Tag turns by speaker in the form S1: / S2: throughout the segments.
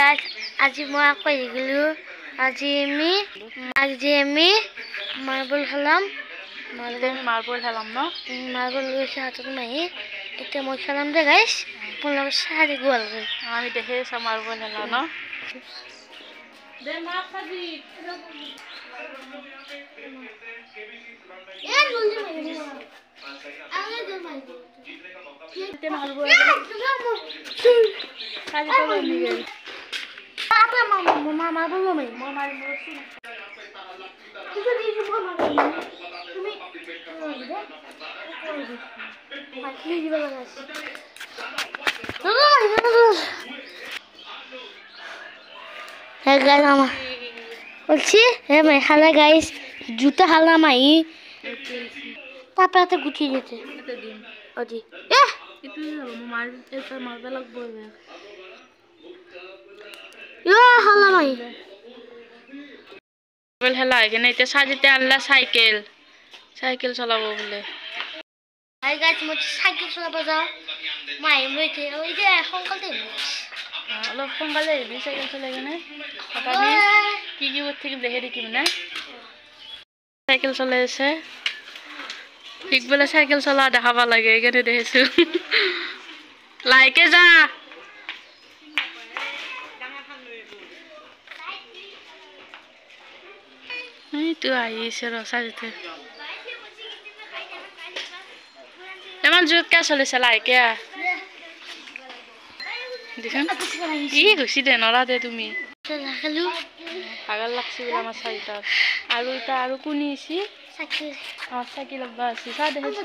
S1: guys, আজি মই আকৌ গিলো আজি আমি মাৰ্বল খেলাম ন মাৰ্বল লৈছে হাতত মাহি এতিয়া মই খেলাম দে গাইস পুনৰ সাৰি গল
S2: আমি দেখে মাৰ্বল খেলা ন দে মাছ খাবি
S1: এ জলদি মাৰি আগে দে মাৰি
S2: তে মাৰ্বল সাৰি তো নি গই
S1: আপা মামা মাৰ্বল মাৰি
S2: মই মাৰি মৰছি
S1: তুমি দিছো মাৰি তুমি মাখি দিব লাগা হে গাইস আমা বলছি হে মাই খালা গাইস জুতা খালা মাই পাপাতে গুঠি যেতে
S2: এটা দিন
S1: ওদি
S2: ইতু মার এটা মারবে লাগবো
S1: ইয়া খালা মাই
S2: বল হেলা এখানে এটা সাজিতে আল্লাহ সাইকেল চালাবো বলে
S1: হাই গাইস মই সাইকেল চলাব যাও মাই মইতে ওই যে সংকলতে
S2: অলপ সোনকালে আহিবি সাইকেল চলাই কেনে পাপানি কি করতে দেখে দেখিম না সাইকেল চলাই আছে ঠিক বলে সাইকেল চলা দেখাবা লাগে এখানে দেখিছো লাইকে যা এই তো আইছে রসা যেতে এমন জোর কে চলিছে লাইকে দেখুন কি খুশি দে নৰা দে তুমি
S1: দেখালো
S2: পাগল লাগছি বলে আমার সাইকেল আর এটা আর কোনি আছি
S1: সাইকেল
S2: আমার সাইকেল লব্বা আছে সা দেখছ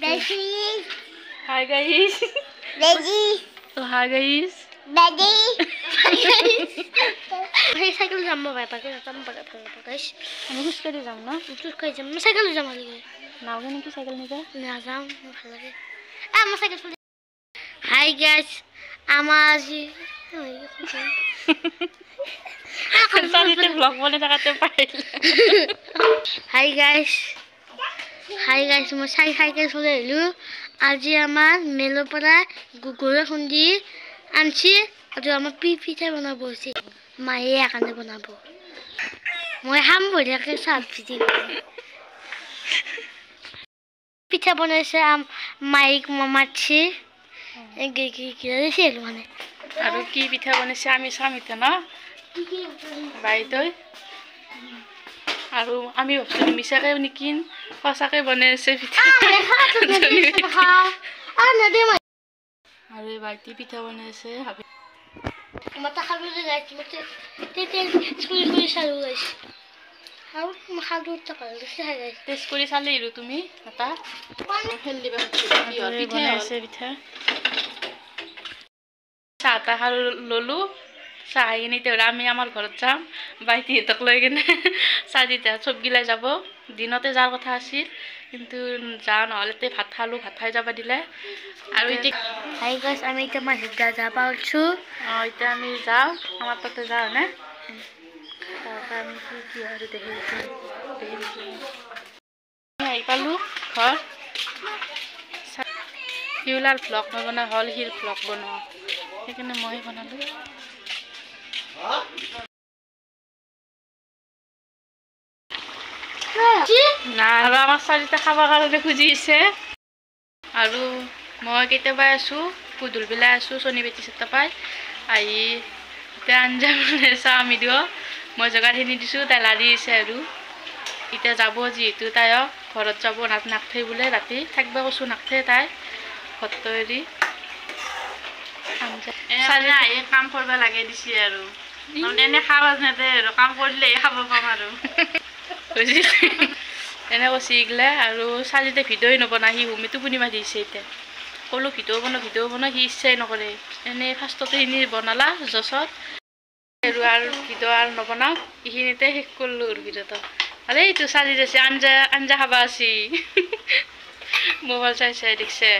S1: বেজি
S2: হাই গাইস
S1: বেজি
S2: তো হাই গাইস
S1: বেজি এই সাইকেল যাম ভাই পাকে যাম পাকে গাইস
S2: আমি খুশ করে যাম না
S1: তুই কই যাম সাইকেল যাম লাগে
S2: নাও কেন কি সাইকেল নিতে
S1: না যাম ভালো লাগে আমার সাইকেল চলে হাই গাইস আমাজি
S2: সাজিতে ব্লগ বনে থাকাতে পাইল
S1: হাই গাইস মই সাইকেল চলে এলো আজি আমার মেলৰ পৰা গুগুৰা খুন্দি আনছি আৰু আমাৰ পিঠা বনাব আছে মায়ে একানে বনাব মই হাম বঢ়িয়াকে চাবজি পিঠা বনাইছে মাইক মামাছি কি মানে
S2: আৰু কি পিঠা বনাইছে আমি চামিতে না বাইদৈ আৰু আমি ভাবছো মিছাকে নিকিন সঁচাকে বনাইছে পিঠা আৰু বাইতি পিঠা বনাইছে
S1: মাতা খাবি গাইছ মতে তেল স্কুল কৰি চালু গাইছ আৰু খালু টাকা দিছে গাইছ
S2: টেষ্ট কৰি চালে ইৰো তুমি এটা খেল দিবা পিঠা আছে পিঠা চাহটা খাল ললো চাহ কিনি তেৰা আমি আমাৰ ঘৰত যাম বাইতিহঁতক লৈ কিনে চাৰিটা চব গিলাই যাব দিনতে যাৰ কথা আছিল কিন্তু যা নহ'লে ভাত খালোঁ ভাত খাই যাব দিলে আৰু এতিয়া
S1: হাই গাইছ আমি এতিয়া মাছ যাব আছো
S2: এতিয়া আমি যাওঁ আমাৰ তাতে যাওঁ নে আমি কি আৰু দেখি আহি পালোঁ ঘৰ শিউলাৰ ভ্লগ নবনোৱা হ'ল শিৰ ভ্লগ বনোৱা সেইকাৰণে মই বনালোঁ নাই আৰু আমাৰ চাৰিটা খাবৰ কাৰণে খুজিছে আৰু মই কেতিয়াবা আছোঁ পুদুল বিলাই আছোঁ চনি বেটি চেটা পাই আহি এতিয়া আঞ্জা বনাইছা আমি দিওঁ মই জোগাৰখিনি দিছোঁ তাই লাৰি আছে আৰু এতিয়া যাব যিহেতু তাইক ঘৰত যাব নাথাই বোলে ৰাতি থাকিব কৈছোঁ নাথাই তাই ঘৰটো এৰি আহি কাম কৰিব লাগে দিছে আৰু এনে খাব নেদে আৰু কাম কৰিলে খাব পাম আৰু এনে কৈছে এইগিলা আৰু চাৰিতে ভিডিঅ'ই নবনাই সি হুমি টোপনি মাৰি দিছে এতিয়া ক'লো ভিডিঅ' বনাই সি ইচ্ছাই নকৰে এনেই ফাৰ্ষ্টতে এইখিনি বনালা জছত আৰু ভিডিঅ' আৰু নবনাওঁ এইখিনিতে শেষ কৰিলোঁ আৰু ভিডিঅ'টো আৰে এইটো চাৰি আছে আঞ্জা খাবা আছে মোবাইল চাই দেখিছে